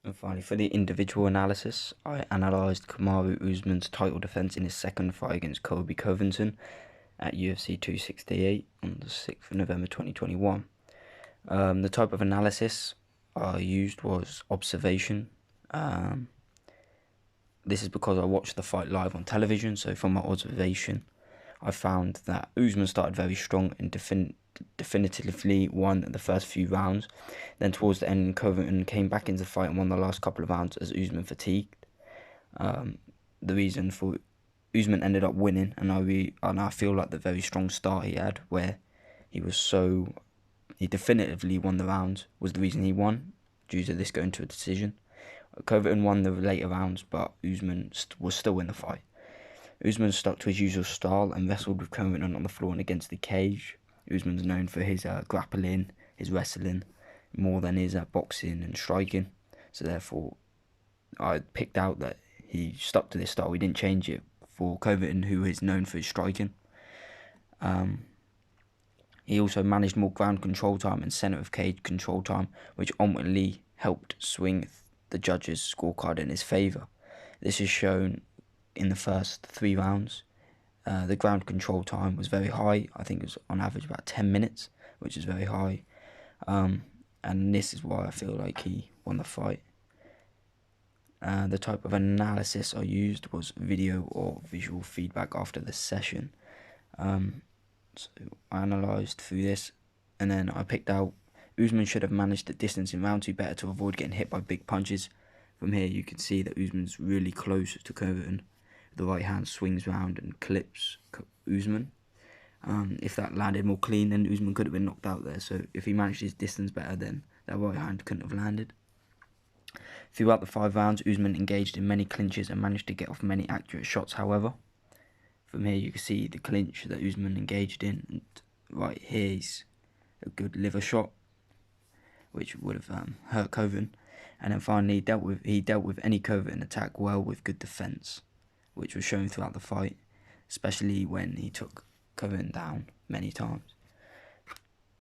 And finally, for the individual analysis, I analysed Kamaru Usman's title defence in his second fight against Colby Covington at UFC 268 on the 6th of November 2021. The type of analysis I used was observation. This is because I watched the fight live on television, so from my observation, I found that Usman started very strong and definitively won the first few rounds. Then towards the end, Covington came back into the fight and won the last couple of rounds as Usman fatigued. The reason for Usman ended up winning, and I feel like the very strong start he had, where he definitively won the rounds, was the reason he won, due to this going to a decision. Covington won the later rounds, but Usman was still in the fight. Usman stuck to his usual style and wrestled with Covington on the floor and against the cage. Usman's known for his grappling, his wrestling, more than his boxing and striking. So therefore, I picked out that he stuck to this style. He didn't change it for Covington, who is known for his striking. He also managed more ground control time and centre of cage control time, which ultimately helped swing the judges' scorecard in his favour. This is shown in the first 3 rounds. The ground control time was very high. I think it was on average about 10 minutes, which is very high. And this is why I feel like he won the fight. The type of analysis I used was video or visual feedback after the session. So I analysed through this, and then I picked out Usman should have managed the distance in round 2 better to avoid getting hit by big punches. From here you can see that Usman's really close to Covington. The right hand swings round and clips Usman. If that landed more clean, then Usman could have been knocked out there. So if he managed his distance better, then that right hand couldn't have landed. Throughout the 5 rounds, Usman engaged in many clinches and managed to get off many accurate shots, however. From here you can see the clinch that Usman engaged in, and right here is a good liver shot, which would have hurt Covington. And then finally he dealt with any Covington attack well with good defence, which was shown throughout the fight, especially when he took Covington down many times.